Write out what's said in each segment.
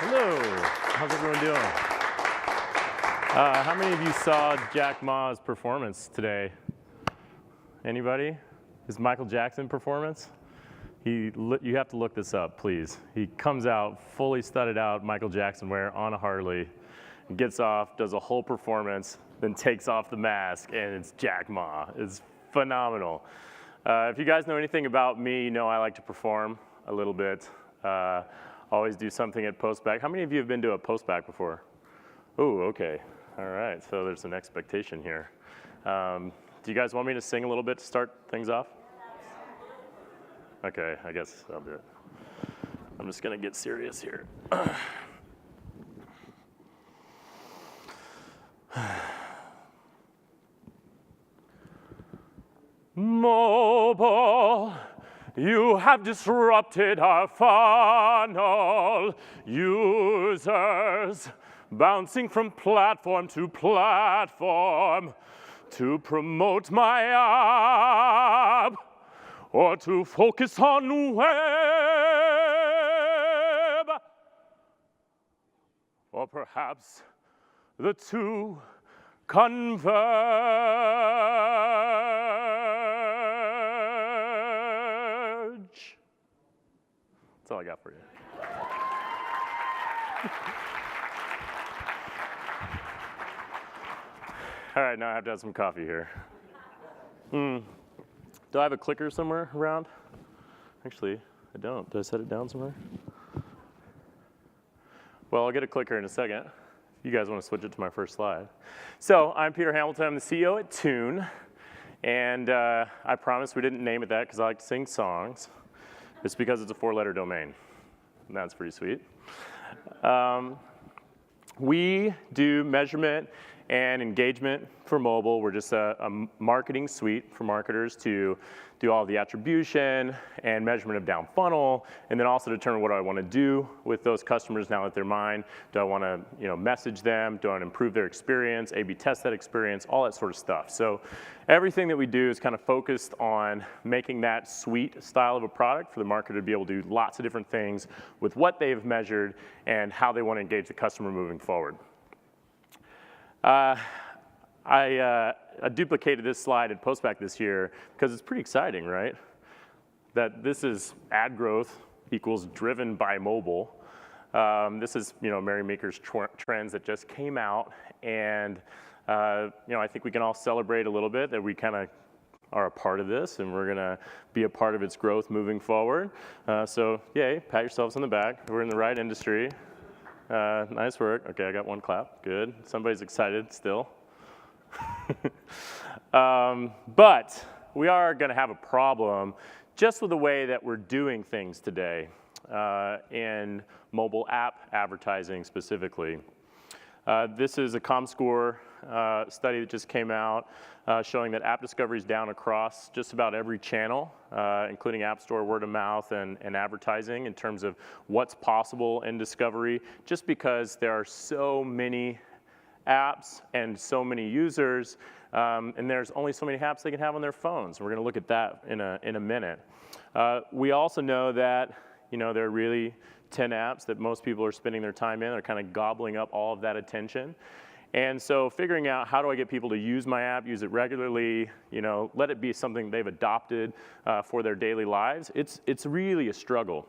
Hello, how's everyone doing? How many of you saw Jack Ma's performance today? Anybody? His Michael Jackson performance? You have to look this up, please. He comes out fully studded out Michael Jackson wear on a Harley, gets off, does a whole performance, then takes off the mask, and it's Jack Ma. It's phenomenal. If you guys know anything about me, you know I like to perform a little bit. Always do something at post-back. How many of you have been to a post-back before? Oh, okay. All right, so there's an expectation here. Do you guys want me to sing a little bit to start things off? Okay, I guess I'll do it. I'm just gonna get serious here. Mobile, you have disrupted our funnel. Users bouncing from platform to platform to promote my app or to focus on web, or perhaps the two converge. That's all I got for you. All right, now I have to have some coffee here. Do I have a clicker somewhere around? Actually, I don't. Did I set it down somewhere? Well, I'll get a clicker in a second. You guys want to switch it to my first slide. So I'm Peter Hamilton. I'm the CEO at Tune. And I promise we didn't name it that because I like to sing songs. It's because it's a 4-letter domain. And that's pretty sweet. We do measurement and engagement for mobile. We're just a marketing suite for marketers to do all the attribution and measurement of down funnel, and then also determine what do I want to do with those customers now that they're mine. Do I want to message them? Do I want to improve their experience, A/B test that experience, all that sort of stuff. So everything that we do is kind of focused on making that suite style of a product for the marketer to be able to do lots of different things with what they've measured and how they want to engage the customer moving forward. I duplicated this slide at Postback this year because it's pretty exciting, right? That this is ad growth equals driven by mobile. This is Mary Meeker's trends that just came out, and I think we can all celebrate a little bit that we kind of are a part of this, and we're gonna be a part of its growth moving forward. So yay, pat yourselves on the back. We're in the right industry. Nice work. Okay, I got one clap. Good. Somebody's excited still. But we are going to have a problem just with the way that we're doing things today in mobile app advertising specifically. This is a ComScore study that just came out showing that app discovery is down across just about every channel, including App Store, word of mouth, and advertising in terms of what's possible in discovery, just because there are so many apps and so many users, and there's only so many apps they can have on their phones. We're going to look at that in a minute. We also know that there are really 10 apps that most people are spending their time in. They're kind of gobbling up all of that attention. And so figuring out how do I get people to use my app, use it regularly, let it be something they've adopted for their daily lives, it's really a struggle.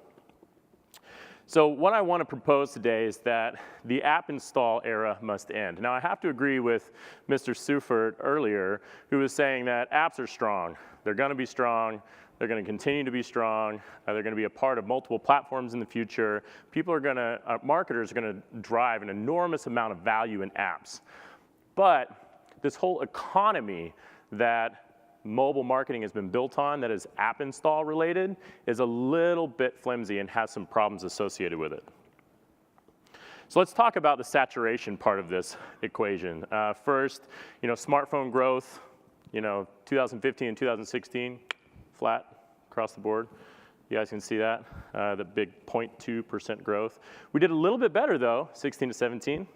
So what I want to propose today is that the app install era must end. Now I have to agree with Mr. Seufert earlier, who was saying that apps are strong. They're going to be strong. They're going to continue to be strong. They're going to be a part of multiple platforms in the future. Marketers are going to drive an enormous amount of value in apps. But this whole economy that mobile marketing has been built on, that is app install related, is a little bit flimsy and has some problems associated with it. So let's talk about the saturation part of this equation. First, smartphone growth, 2015 and 2016, flat across the board. You guys can see that, the big 0.2% growth. We did a little bit better though, 16 to 17.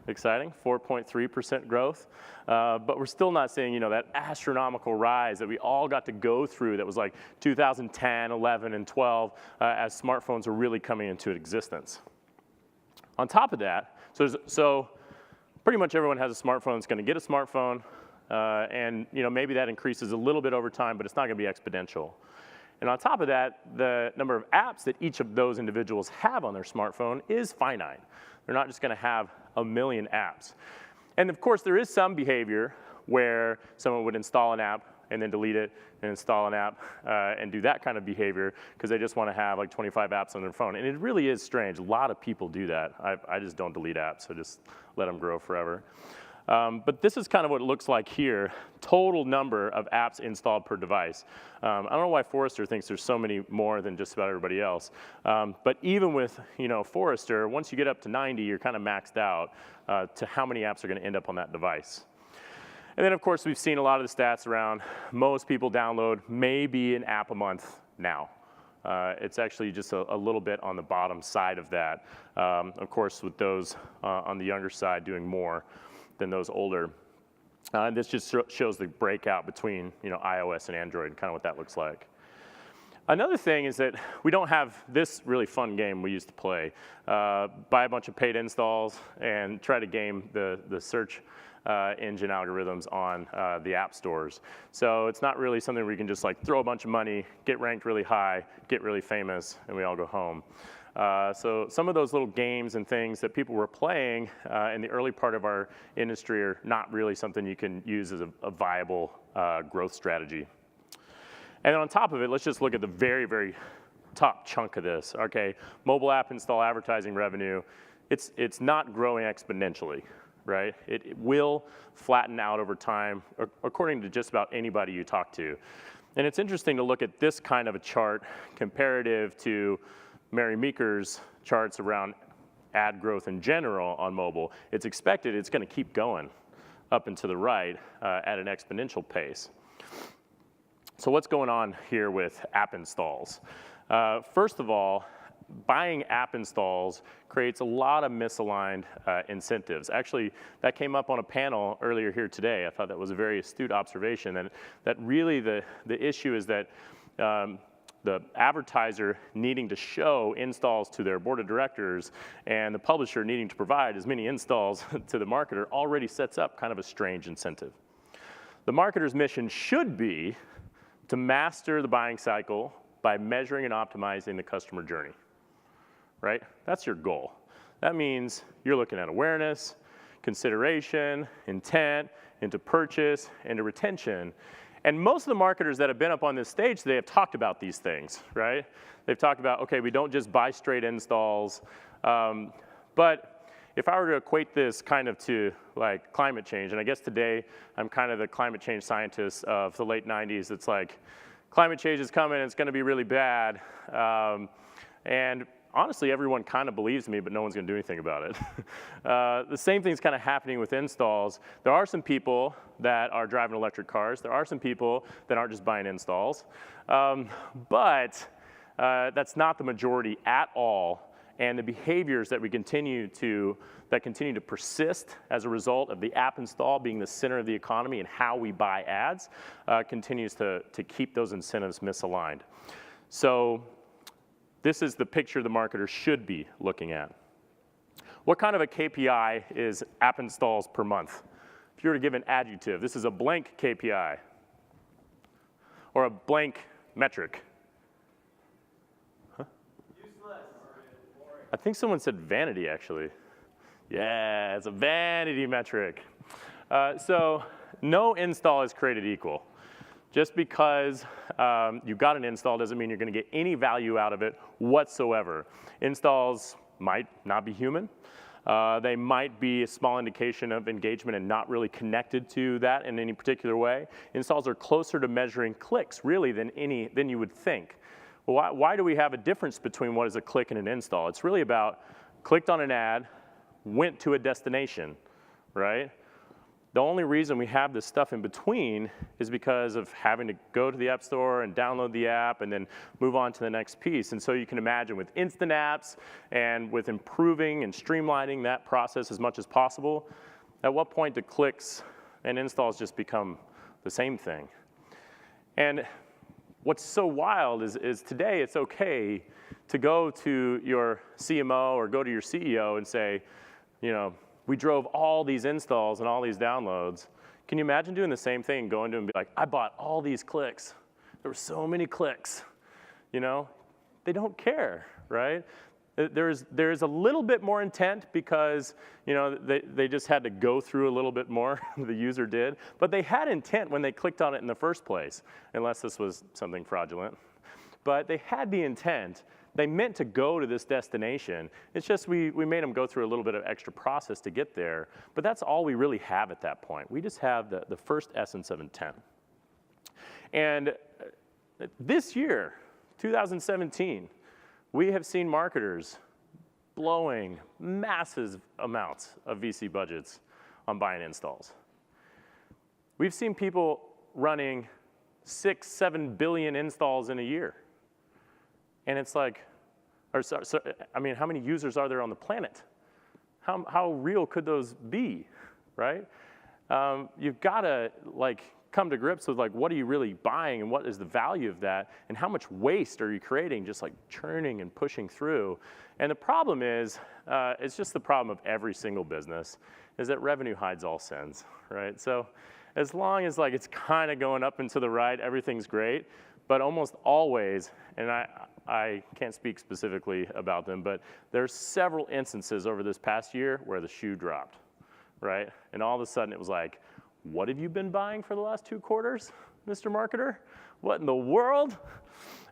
Exciting, 4.3% growth. But we're still not seeing, that astronomical rise that we all got to go through that was like 2010, 11, and 12 as smartphones were really coming into existence. On top of that, so pretty much everyone has a smartphone that's going to get a smartphone, and maybe that increases a little bit over time, but it's not going to be exponential. And on top of that, the number of apps that each of those individuals have on their smartphone is finite. They're not just going to have a million apps. And of course, there is some behavior where someone would install an app and then delete it and install an app and do that kind of behavior because they just want to have like 25 apps on their phone. And it really is strange. A lot of people do that. I just don't delete apps. I just let them grow forever. But this is kind of what it looks like here, total number of apps installed per device. I don't know why Forrester thinks there's so many more than just about everybody else. But even with Forrester, once you get up to 90, you're kind of maxed out to how many apps are going to end up on that device. And then, of course, we've seen a lot of the stats around most people download maybe an app a month now. It's actually just a little bit on the bottom side of that. Of course, with those on the younger side doing more than those older. This just shows the breakout between iOS and Android and kind of what that looks like. Another thing is that we don't have this really fun game we used to play. Buy a bunch of paid installs and try to game the search engine algorithms on the app stores. So it's not really something where you can just like throw a bunch of money, get ranked really high, get really famous, and we all go home. So some of those little games and things that people were playing in the early part of our industry are not really something you can use as a viable growth strategy. And then on top of it, let's just look at the very, very top chunk of this. Okay, mobile app install advertising revenue, it's not growing exponentially, right? It will flatten out over time, according to just about anybody you talk to. And it's interesting to look at this kind of a chart comparative to Mary Meeker's charts around ad growth in general on mobile. It's expected it's going to keep going up and to the right at an exponential pace. So what's going on here with app installs? First of all, buying app installs creates a lot of misaligned incentives. Actually, that came up on a panel earlier here today. I thought that was a very astute observation, and that really the issue is that the advertiser needing to show installs to their board of directors and the publisher needing to provide as many installs to the marketer already sets up kind of a strange incentive. The marketer's mission should be to master the buying cycle by measuring and optimizing the customer journey, right? That's your goal. That means you're looking at awareness, consideration, intent, into purchase, into retention. And most of the marketers that have been up on this stage today have talked about these things, right? They've talked about, okay, we don't just buy straight installs. But if I were to equate this kind of to like climate change, and I guess today I'm kind of the climate change scientist of the late 90s, it's like climate change is coming, it's gonna be really bad. And honestly, everyone kind of believes me, but no one's gonna do anything about it. The same thing's kind of happening with installs. There are some people that are driving electric cars. There are some people that aren't just buying installs. But that's not the majority at all. And the behaviors that continue to persist as a result of the app install being the center of the economy and how we buy ads continues to keep those incentives misaligned. So this is the picture the marketer should be looking at. What kind of a KPI is app installs per month? If you were to give an adjective, this is a blank KPI or a blank metric. Huh? Useless. I think someone said vanity, actually. Yeah, it's a vanity metric. So no install is created equal. Just because you got an install doesn't mean you're going to get any value out of it whatsoever. Installs might not be human. They might be a small indication of engagement and not really connected to that in any particular way. Installs are closer to measuring clicks, really, than you would think. Well, why do we have a difference between what is a click and an install? It's really about clicked on an ad, went to a destination, right? The only reason we have this stuff in between is because of having to go to the App Store and download the app and then move on to the next piece. And so you can imagine with instant apps and with improving and streamlining that process as much as possible, at what point do clicks and installs just become the same thing? And what's so wild is today it's okay to go to your CMO or go to your CEO and say, you know, we drove all these installs and all these downloads. Can you imagine doing the same thing, going to them and be like, I bought all these clicks. There were so many clicks, you know? They don't care, right? There's a little bit more intent because, you know, they just had to go through a little bit more, the user did. But they had intent when they clicked on it in the first place, unless this was something fraudulent. But they had the intent. They meant to go to this destination. It's just we made them go through a little bit of extra process to get there. But that's all we really have at that point. We just have the first essence of intent. And this year, 2017, we have seen marketers blowing massive amounts of VC budgets on buying installs. We've seen people running 6, 7 billion installs in a year. And it's like, I mean, how many users are there on the planet? How real could those be, right? You've got to like come to grips with like, what are you really buying and what is the value of that and how much waste are you creating just like churning and pushing through? And the problem is, it's just the problem of every single business, is that revenue hides all sins, right? So as long as like it's kind of going up and to the right, everything's great, but almost always, and I can't speak specifically about them, but there's several instances over this past year where the shoe dropped, right? And all of a sudden it was like, what have you been buying for the last 2 quarters, Mr. Marketer? What in the world?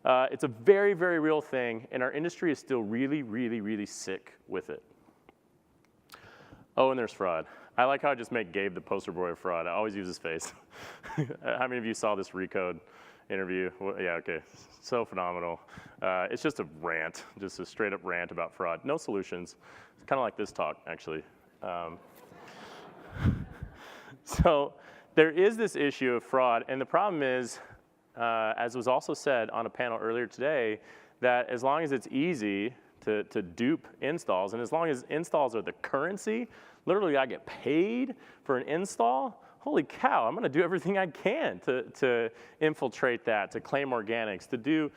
It's a very, very real thing, and our industry is still really, really, really sick with it. Oh, and there's fraud. I like how I just make Gabe the poster boy of fraud. I always use his face. How many of you saw this Recode interview? Well, yeah, okay, so phenomenal. It's just a rant, just a straight up rant about fraud. No solutions. It's kind of like this talk, actually. So there is this issue of fraud, and the problem is, as was also said on a panel earlier today, that as long as it's easy to dupe installs, and as long as installs are the currency, literally I get paid for an install, holy cow, I'm gonna do everything I can to infiltrate that, to claim organics, to do,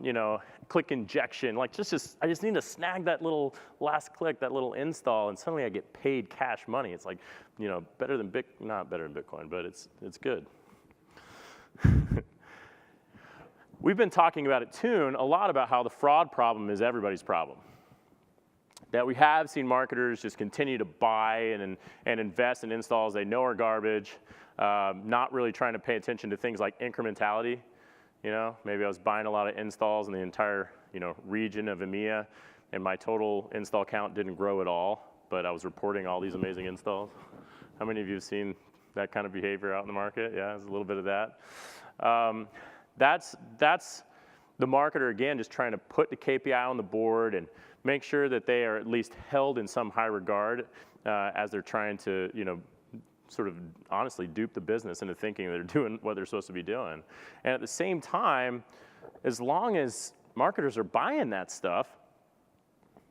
you know, click injection, like I just need to snag that little last click, that little install, and suddenly I get paid cash money. It's like, you know, not better than Bitcoin, but it's good. We've been talking about at Tune a lot about how the fraud problem is everybody's problem. That we have seen marketers just continue to buy and invest in installs they know are garbage, not really trying to pay attention to things like incrementality. You know, maybe I was buying a lot of installs in the entire, you know, region of EMEA, and my total install count didn't grow at all, but I was reporting all these amazing installs. How many of you have seen that kind of behavior out in the market? Yeah, there's a little bit of that. That's the marketer, again, just trying to put the KPI on the board and make sure that they are at least held in some high regard as they're trying to, you know, sort of honestly dupe the business into thinking they're doing what they're supposed to be doing. And at the same time, as long as marketers are buying that stuff,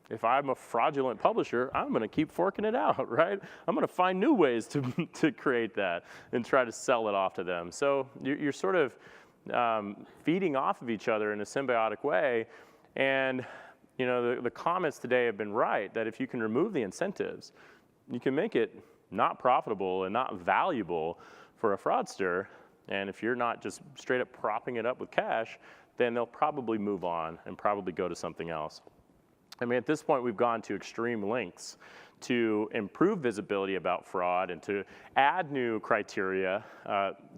if I'm a fraudulent publisher, I'm gonna keep forking it out, right? I'm gonna find new ways to create that and try to sell it off to them. So you're sort of feeding off of each other in a symbiotic way. And you know, the comments today have been right, that if you can remove the incentives, you can make it not profitable and not valuable for a fraudster. And if you're not just straight up propping it up with cash, then they'll probably move on and probably go to something else. I mean, at this point, we've gone to extreme lengths to improve visibility about fraud and to add new criteria.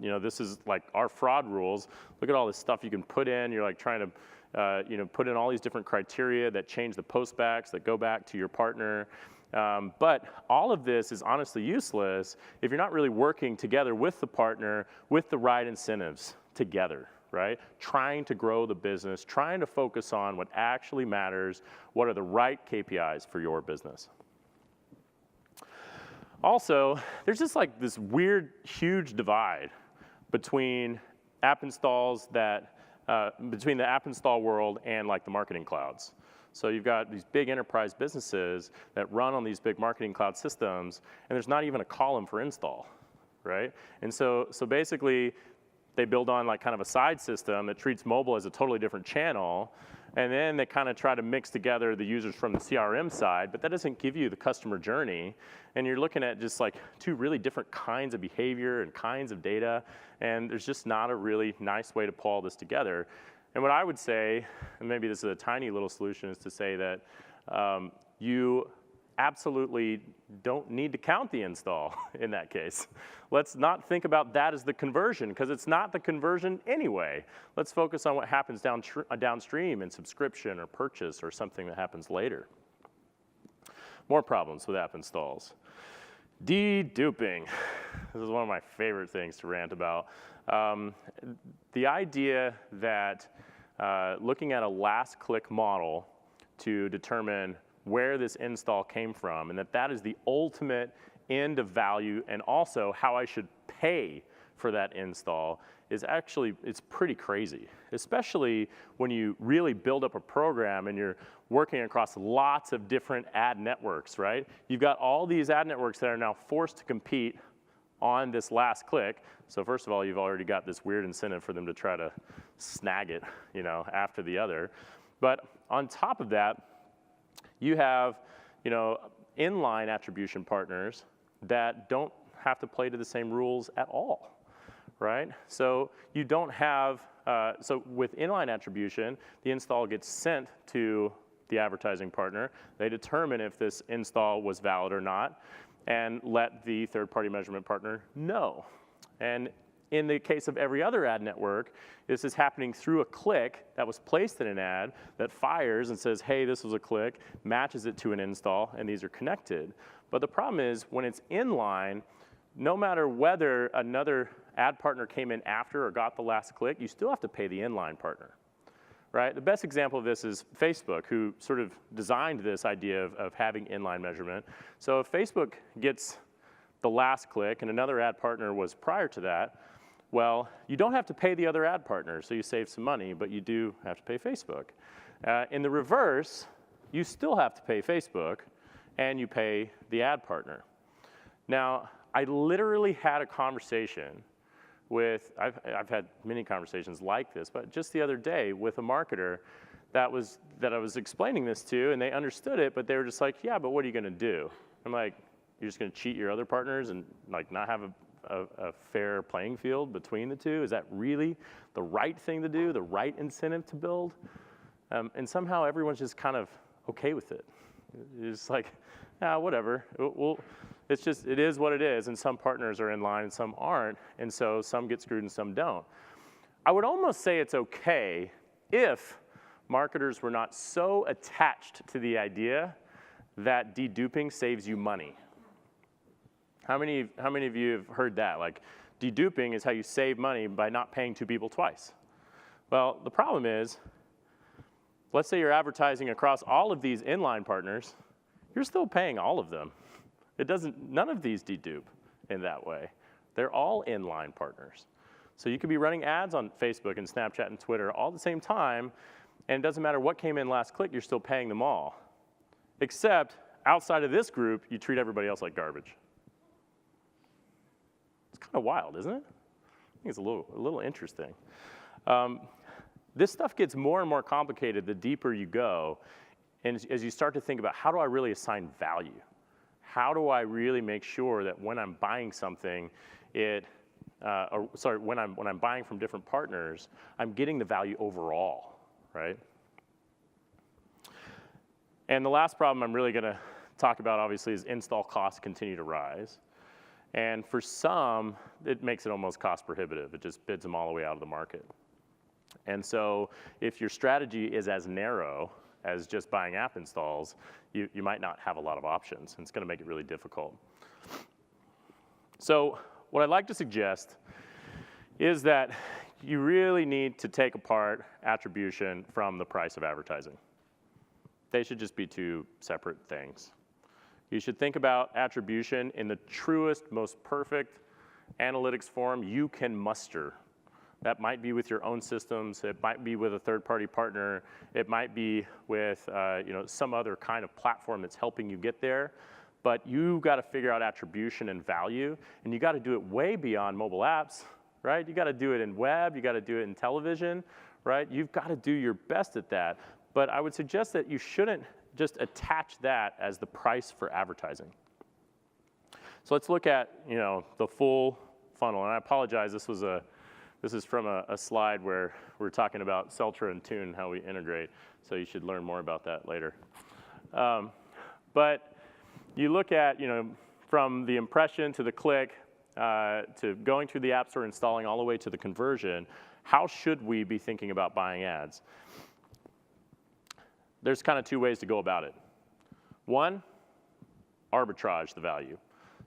You know, this is like our fraud rules. Look at all this stuff you can put in. You're like trying to you know, put in all these different criteria that change the postbacks, that go back to your partner. But all of this is honestly useless if you're not really working together with the partner with the right incentives together, right? Trying to grow the business, trying to focus on what actually matters, what are the right KPIs for your business. Also, there's just like this weird, huge divide between app installs that between the app install world and like the marketing clouds. So you've got these big enterprise businesses that run on these big marketing cloud systems, and there's not even a column for install, right? And so basically, they build on like kind of a side system that treats mobile as a totally different channel, and then they kind of try to mix together the users from the CRM side, but that doesn't give you the customer journey, and you're looking at just like two really different kinds of behavior and kinds of data, and there's just not a really nice way to pull all this together. And what I would say, and maybe this is a tiny little solution, is to say that you absolutely don't need to count the install in that case. Let's not think about that as the conversion, because it's not the conversion anyway. Let's focus on what happens downstream in subscription or purchase or something that happens later. More problems with app installs. Deduping. This is one of my favorite things to rant about. The idea that looking at a last click model to determine where this install came from, and that is the ultimate end of value, and also how I should pay for that install, is actually, it's pretty crazy, especially when you really build up a program and you're working across lots of different ad networks, right? You've got all these ad networks that are now forced to compete on this last click. So first of all, you've already got this weird incentive for them to try to snag it, you know, after the other. But on top of that, you have, you know, inline attribution partners that don't have to play to the same rules at all, right? So you don't have, so with inline attribution, the install gets sent to the advertising partner. They determine if this install was valid or not, and let the third-party measurement partner know. And in the case of every other ad network, this is happening through a click that was placed in an ad that fires and says, hey, this was a click, matches it to an install, and these are connected. But the problem is, when it's inline, no matter whether another ad partner came in after or got the last click, you still have to pay the inline partner, right? The best example of this is Facebook, who sort of designed this idea of having inline measurement. So if Facebook gets the last click and another ad partner was prior to that, well, you don't have to pay the other ad partner, so you save some money, but you do have to pay Facebook. In the reverse, you still have to pay Facebook, and you pay the ad partner. Now, I literally had a conversation with, I've had many conversations like this, but just the other day with a marketer that I was explaining this to, and they understood it, but they were just like, yeah, but what are you gonna do? I'm like, you're just gonna cheat your other partners and like not have a fair playing field between the two? Is that really the right thing to do, the right incentive to build? And somehow everyone's just kind of okay with it. It's like, whatever. It is what it is, and some partners are in line and some aren't, and so some get screwed and some don't. I would almost say it's okay if marketers were not so attached to the idea that deduping saves you money. How many of you have heard that? Like, deduping is how you save money by not paying two people twice. Well, the problem is, let's say you're advertising across all of these inline partners, you're still paying all of them. None of these dedupe in that way. They're all inline partners. So you could be running ads on Facebook and Snapchat and Twitter all at the same time, and it doesn't matter what came in last click, you're still paying them all. Except, outside of this group, you treat everybody else like garbage. It's kind of wild, isn't it? I think it's a little interesting. This stuff gets more and more complicated the deeper you go, and as you start to think about, how do I really assign value? How do I really make sure that when I'm buying something, when I'm buying from different partners, I'm getting the value overall, right? And the last problem I'm really gonna talk about, obviously, is install costs continue to rise. And for some, it makes it almost cost prohibitive. It just bids them all the way out of the market. And so if your strategy is as narrow as just buying app installs, you might not have a lot of options, and it's gonna make it really difficult. So what I'd like to suggest is that you really need to take apart attribution from the price of advertising. They should just be two separate things. You should think about attribution in the truest, most perfect analytics form you can muster. That might be with your own systems, it might be with a third-party partner, it might be with some other kind of platform that's helping you get there, but you've got to figure out attribution and value, and you got to do it way beyond mobile apps, right? You got to do it in web, you got to do it in television, right? You've got to do your best at that. But I would suggest that you shouldn't just attach that as the price for advertising. So let's look at, the full funnel. And I apologize, this is from a slide where we're talking about Celtra and Tune, how we integrate. So you should learn more about that later. But you look at, from the impression to the click, to going through the App Store, installing all the way to the conversion, how should we be thinking about buying ads? There's kind of two ways to go about it. One, arbitrage the value.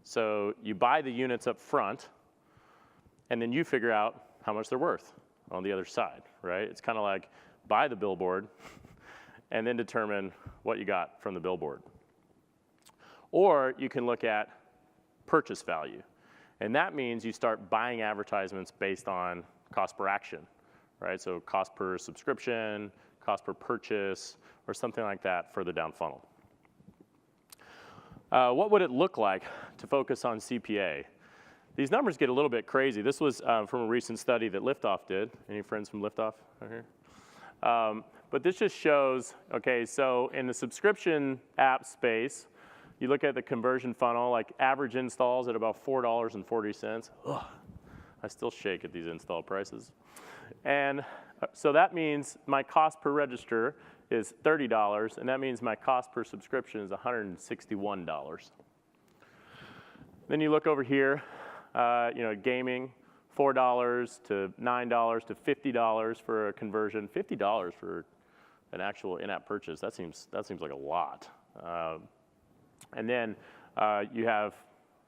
So you buy the units up front, and then you figure out how much they're worth on the other side, right? It's kind of like buy the billboard and then determine what you got from the billboard. Or you can look at purchase value. And that means you start buying advertisements based on cost per action, right? So cost per subscription, cost per purchase, or something like that further down funnel. What would it look like to focus on CPA? These numbers get a little bit crazy. This was from a recent study that Liftoff did. Any friends from Liftoff out here? But this just shows, okay, so in the subscription app space, you look at the conversion funnel, like average installs at about $4.40. Ugh, I still shake at these install prices. And so that means my cost per register is $30, and that means my cost per subscription is $161. Then you look over here, gaming, $4 to $9 to $50 for a conversion. $50 for an actual in-app purchase, that seems like a lot. And then you have,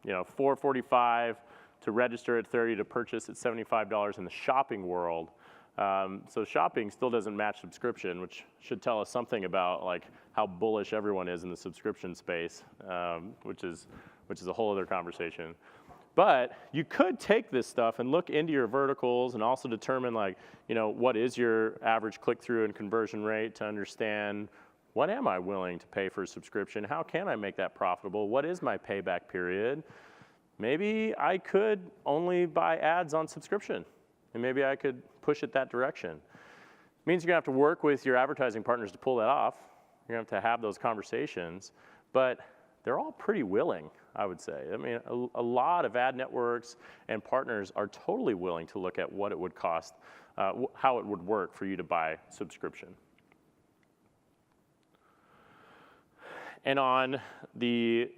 $4.45 to register at $30 to purchase at $75 in the shopping world. So shopping still doesn't match subscription, which should tell us something about like how bullish everyone is in the subscription space, which is a whole other conversation. But you could take this stuff and look into your verticals and also determine what is your average click-through and conversion rate to understand what am I willing to pay for a subscription? How can I make that profitable? What is my payback period? Maybe I could only buy ads on subscription, and maybe I could push it that direction. It means you're gonna have to work with your advertising partners to pull that off. You're gonna have those conversations, but they're all pretty willing, I would say. I mean, a lot of ad networks and partners are totally willing to look at what it would cost, how it would work for you to buy subscription. And on the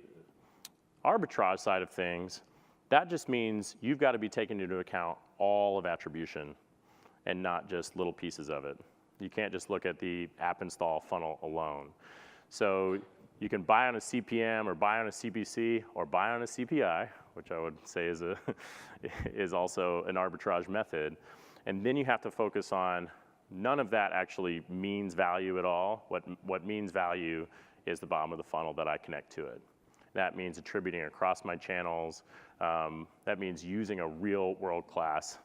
arbitrage side of things, that just means you've got to be taking into account all of attribution and not just little pieces of it. You can't just look at the app install funnel alone. So you can buy on a CPM or buy on a CPC or buy on a CPI, which I would say is also an arbitrage method. And then you have to focus on none of that actually means value at all. What means value is the bottom of the funnel that I connect to it. That means attributing across my channels. That means using a real world-class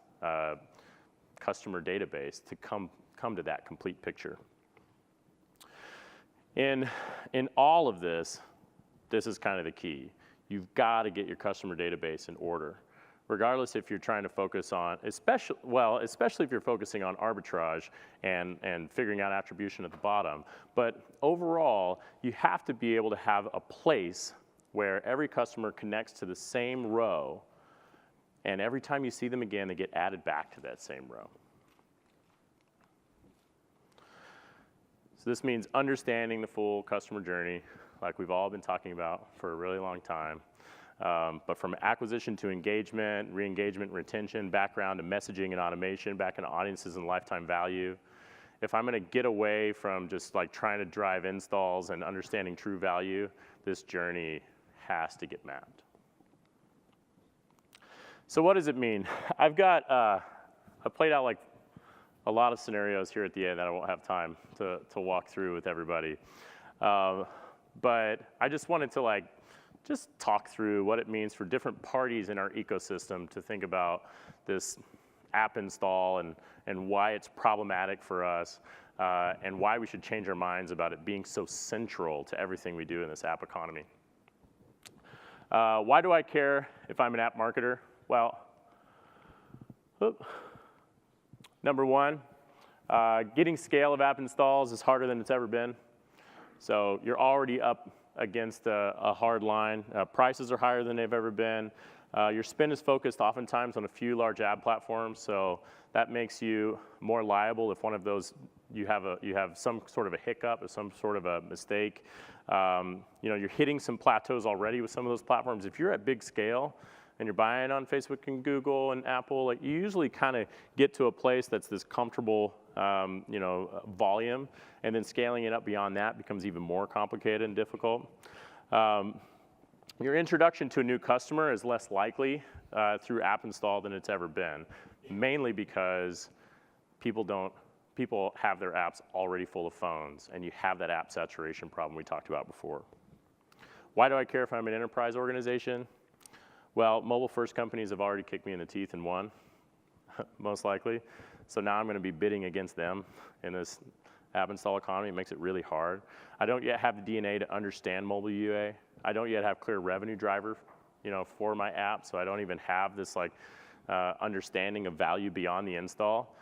customer database to come to that complete picture. In all of this, this is kind of the key. You've got to get your customer database in order, regardless if you're trying to focus on, especially if you're focusing on arbitrage and figuring out attribution at the bottom. But overall, you have to be able to have a place where every customer connects to the same row, and every time you see them again, they get added back to that same row. So this means understanding the full customer journey, like we've all been talking about for a really long time. But from acquisition to engagement, re-engagement, retention, background to messaging and automation, back into audiences and lifetime value. If I'm gonna get away from just like trying to drive installs and understanding true value, this journey has to get mapped. So what does it mean? I've got, I played out like a lot of scenarios here at the end that I won't have time to walk through with everybody. But I just wanted to just talk through what it means for different parties in our ecosystem to think about this app install and why it's problematic for us and why we should change our minds about it being so central to everything we do in this app economy. Why do I care if I'm an app marketer? Well, Oop. Number one, getting scale of app installs is harder than it's ever been. So you're already up against a hard line. Prices are higher than they've ever been. Your spend is focused oftentimes on a few large ad platforms, so that makes you more liable if one of those you have some sort of a hiccup or some sort of a mistake. You're hitting some plateaus already with some of those platforms. If you're at big scale and you're buying on Facebook and Google and Apple, like you usually kind of get to a place that's this comfortable volume, and then scaling it up beyond that becomes even more complicated and difficult. Your introduction to a new customer is less likely through app install than it's ever been, mainly because people have their apps already full of phones, and you have that app saturation problem we talked about before. Why do I care if I'm an enterprise organization? Well, mobile-first companies have already kicked me in the teeth and won, most likely. So now I'm going to be bidding against them in this app install economy. It makes it really hard. I don't yet have the DNA to understand mobile UA. I don't yet have clear revenue driver, for my app. So I don't even have this understanding of value beyond the install.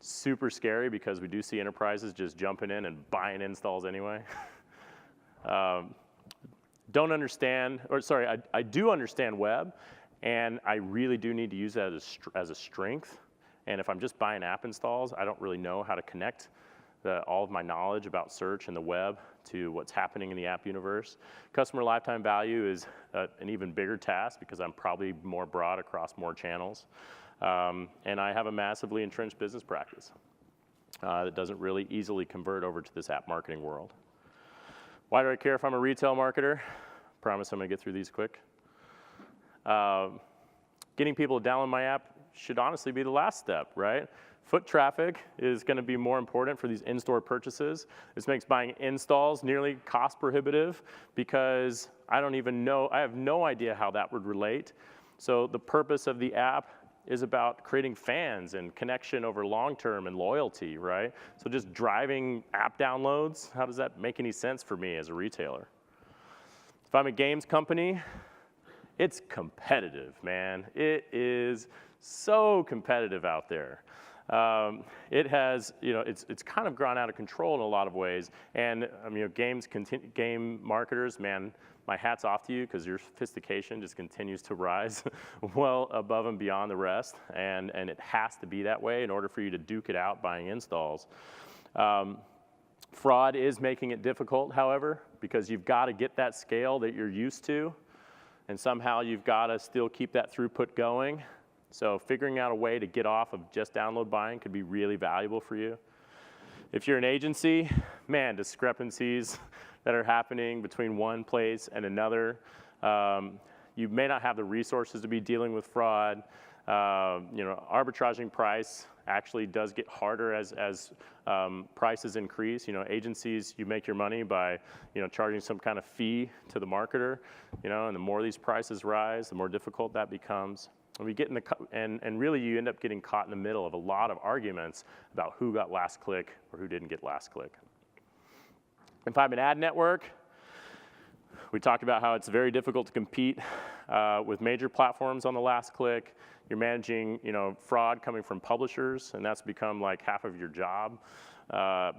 Super scary because we do see enterprises just jumping in and buying installs anyway. Don't understand, or sorry, I do understand web, and I really do need to use that as a strength. And if I'm just buying app installs, I don't really know how to connect all of my knowledge about search and the web to what's happening in the app universe. Customer lifetime value is an even bigger task because I'm probably more broad across more channels. And I have a massively entrenched business practice that doesn't really easily convert over to this app marketing world. Why do I care if I'm a retail marketer? Promise I'm gonna get through these quick. Getting people to download my app should honestly be the last step, right? Foot traffic is gonna be more important for these in-store purchases. This makes buying installs nearly cost prohibitive because I have no idea how that would relate. So the purpose of the app is about creating fans and connection over long-term and loyalty, right? So just driving app downloads, how does that make any sense for me as a retailer? If I'm a games company, it's competitive, man. It is so competitive out there. It has, it's kind of gone out of control in a lot of ways. And game marketers, man, my hat's off to you because your sophistication just continues to rise well above and beyond the rest. And it has to be that way in order for you to duke it out buying installs. Fraud is making it difficult, however, because you've got to get that scale that you're used to. And somehow you've got to still keep that throughput going. So figuring out a way to get off of just download buying could be really valuable for you. If you're an agency, man, discrepancies that are happening between one place and another. You may not have the resources to be dealing with fraud. Arbitraging price actually does get harder as prices increase. Agencies, you make your money by charging some kind of fee to the marketer. And the more these prices rise, the more difficult that becomes. And we get and really you end up getting caught in the middle of a lot of arguments about who got last click or who didn't get last click. If I'm an ad network, we talked about how it's very difficult to compete with major platforms on the last click. You're managing, fraud coming from publishers, and that's become like half of your job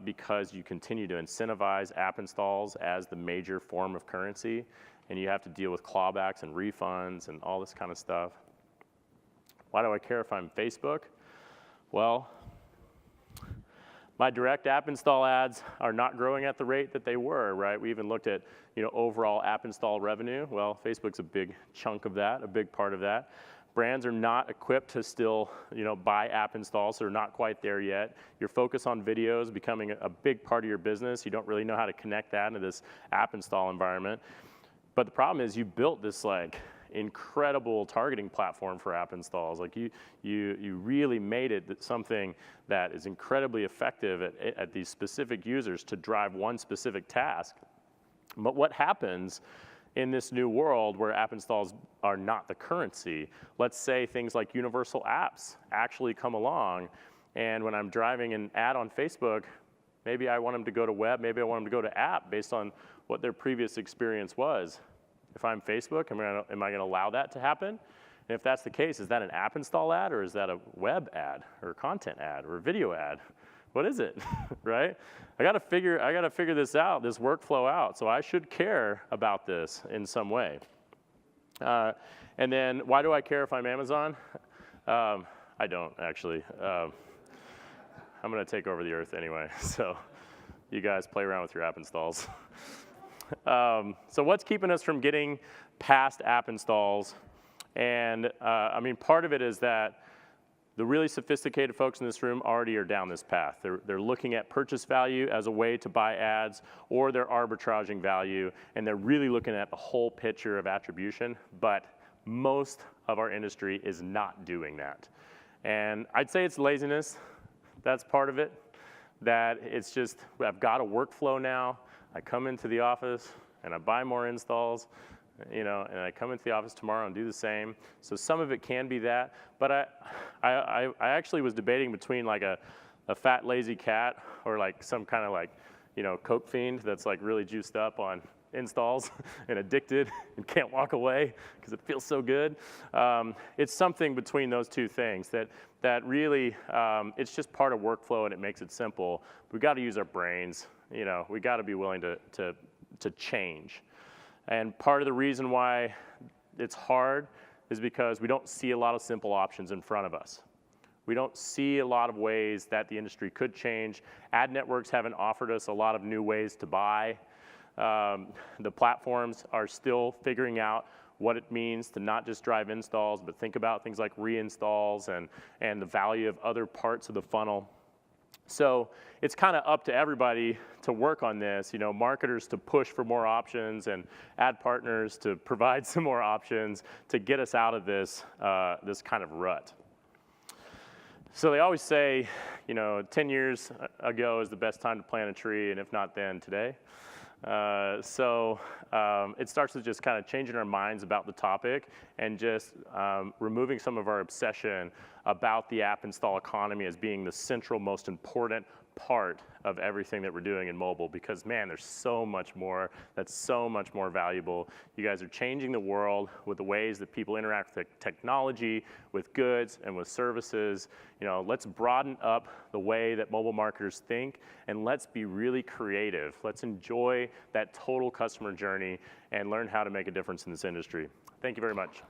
because you continue to incentivize app installs as the major form of currency, and you have to deal with clawbacks and refunds and all this kind of stuff. Why do I care if I'm Facebook? Well, my direct app install ads are not growing at the rate that they were, right? We even looked at, overall app install revenue. Well, Facebook's a big chunk of that, a big part of that. Brands are not equipped to still, buy app installs, so they're not quite there yet. Your focus on video is becoming a big part of your business. You don't really know how to connect that into this app install environment. But the problem is you built this incredible targeting platform for app installs. You really made it something that is incredibly effective at these specific users to drive one specific task. But what happens in this new world where app installs are not the currency? Let's say things like universal apps actually come along, and when I'm driving an ad on Facebook, maybe I want them to go to web, maybe I want them to go to app based on what their previous experience was. If I'm Facebook, am I going to allow that to happen? And if that's the case, is that an app install ad, or is that a web ad, or a content ad, or a video ad? What is it, right? I gotta figure this out, this workflow out, so I should care about this in some way. And then, why do I care if I'm Amazon? I don't, actually. I'm gonna take over the earth anyway, so you guys play around with your app installs. So what's keeping us from getting past app installs? And I mean, part of it is that the really sophisticated folks in this room already are down this path. They're looking at purchase value as a way to buy ads, or they're arbitraging value, and they're really looking at the whole picture of attribution, but most of our industry is not doing that. And I'd say it's laziness. That's part of it. That it's just, I've got a workflow now. I come into the office and I buy more installs, you know, and I come into the office tomorrow and do the same. So some of it can be that, but I actually was debating between like a fat lazy cat or like some kind of like, you know, coke fiend that's like really juiced up on installs and addicted and can't walk away because it feels so good. It's something between those two things that really, it's just part of workflow and it makes it simple. We've got to use our brains, you know, we got to be willing to change. And part of the reason why it's hard is because we don't see a lot of simple options in front of us. We don't see a lot of ways that the industry could change. Ad networks haven't offered us a lot of new ways to buy. The platforms are still figuring out what it means to not just drive installs, but think about things like reinstalls and the value of other parts of the funnel. So it's kind of up to everybody to work on this, you know, marketers to push for more options and ad partners to provide some more options to get us out of this, this kind of rut. So they always say, you know, 10 years ago is the best time to plant a tree, and if not then, today. It starts with just kind of changing our minds about the topic and just removing some of our obsession about the app install economy as being the central, most important part of everything that we're doing in mobile, because man, there's so much more that's so much more valuable. You guys are changing the world with the ways that people interact with technology, with goods, and with services. You know, let's broaden up the way that mobile marketers think, and let's be really creative. Let's enjoy that total customer journey and learn how to make a difference in this industry. Thank you very much.